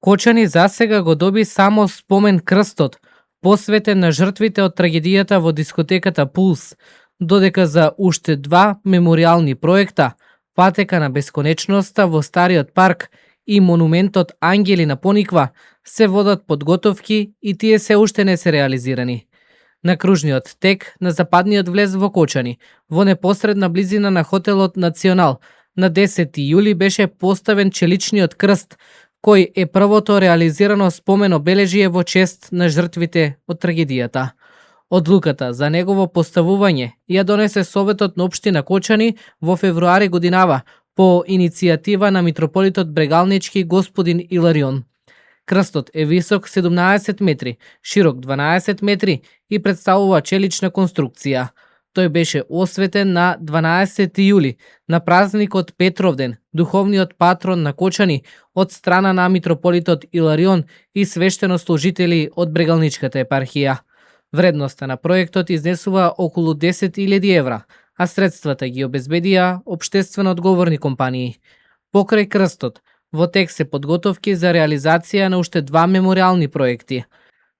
Кочани засега го доби само спомен крстот, посветен на жртвите од трагедијата во дискотеката Пулс, додека за уште два мемориални проекта, Патека на бесконечноста во Стариот парк и монументот Ангели на Пониква, се водат подготовки и тие се уште не се реализирани. На кружниот тек на западниот влез во Кочани, во непосредна близина на хотелот Национал, на 10 јули беше поставен челичниот крст, кој е првото реализирано спомен обележие во чест на жртвите од трагедијата. Одлуката за негово поставување ја донесе Советот на општина Кочани во февруари годинава по иницијатива на митрополитот Брегалнички господин Иларион. Крстот е висок 17 метри, широк 12 метри и представува челична конструкција. Тој беше осветен на 12 јули, на празникот Петровден, духовниот патрон на Кочани, од страна на митрополитот Иларион и свештенослужители од Брегалничката епархија. Вредноста на проектот изнесува околу 10.000 евра, а средствата ги обезбедија општествено одговорни компании. Покрај крстот, во тек се подготовки за реализација на уште два мемориални проекти.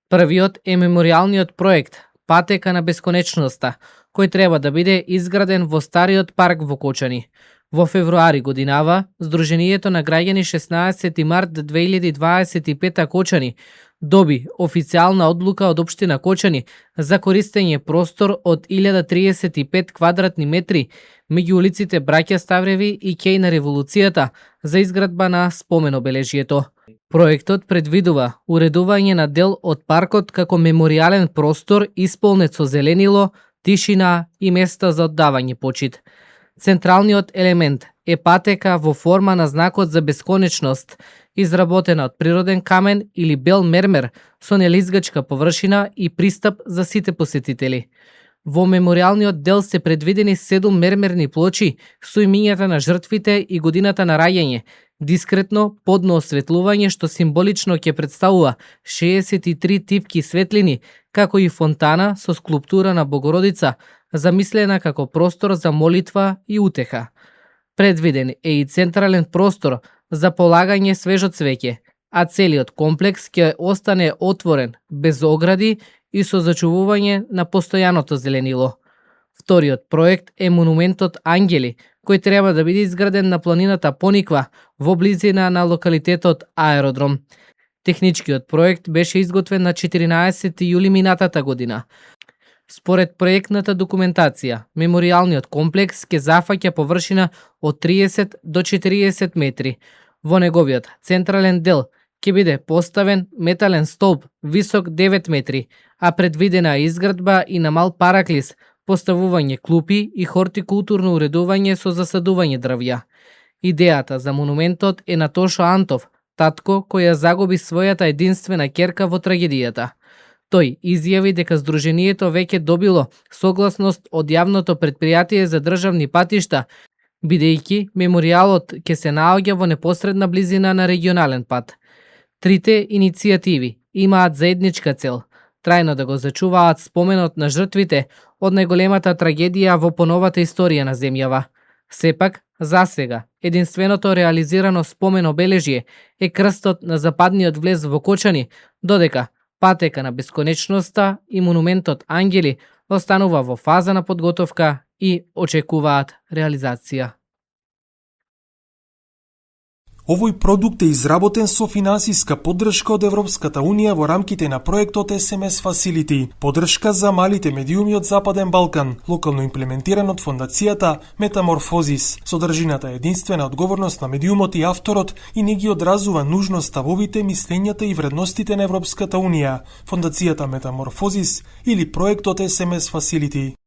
Првиот е мемориалниот проект Патека на бесконечноста, кој треба да биде изграден во Стариот парк во Кочани. Во февруари годинава, Сдруженијето на граѓани 16 март 2025 Кочани доби официјална одлука од општина Кочани за користење простор од 1035 квадратни метри меѓу улиците Браќа Ставреви и Кеј на Револуцијата за изградба на спомен обележието. Проектот предвидува уредување на дел од паркот како меморијален простор исполнет со зеленило, тишина и места за оддавање почит. Централниот елемент е патека во форма на знакот за бесконечност, изработена од природен камен или бел мермер со нелизгачка површина и пристап за сите посетители. Во меморијалниот дел се предвидени 7 мермерни плочи со имињата на жртвите и годината на раѓање, дискретно подно осветлување што символично ќе представува 63 типки светлини, како и фонтана со скулптура на Богородица, замислена како простор за молитва и утеха. Предвиден е и централен простор за полагање свежо цвеќе, а целиот комплекс ќе остане отворен, без огради и со зачувување на постојаното зеленило. Вториот проект е монументот Ангели, кој треба да биде изграден на планината Пониква во близина на локалитетот Аеродром. Техничкиот проект беше изготвен на 14 јули минатата година. Според проектната документација, меморијалниот комплекс ќе зафаќа површина од 30 до 40 метри. Во неговиот централен дел ќе биде поставен метален столб висок 9 метри, а предвидена е изградба и на мал параклис, поставување клупи и хортикултурно уредување со засадување дрвја. Идејата за монументот е на Тошо Антов, татко кој ја загуби својата единствена ќерка во трагедијата. Тој изјави дека Сдруженијето веќе добило согласност од јавното претпријатие за државни патишта, бидејќи меморијалот ќе се наоѓа во непосредна близина на регионален пат. Трите иницијативи имаат заедничка цел – трајно да го зачуваат споменот на жртвите од најголемата трагедија во поновата историја на земјава. Сепак, засега, единственото реализирано спомен обележие е крстот на западниот влез во Кочани, додека Патека на бесконечноста и монументот Ангели останува во фаза на подготовка и очекуваат реализација. Овој продукт е изработен со финансиска поддршка од Европската Унија во рамките на проектот SMS Facility, поддршка за малите медиуми од Западен Балкан, локално имплементиран од фондацијата Метаморфозис. Содржината е единствена одговорност на медиумот и авторот и не ги одразува нужно ставовите, мислењата и вредностите на Европската Унија, фондацијата Метаморфозис или проектот SMS Facility.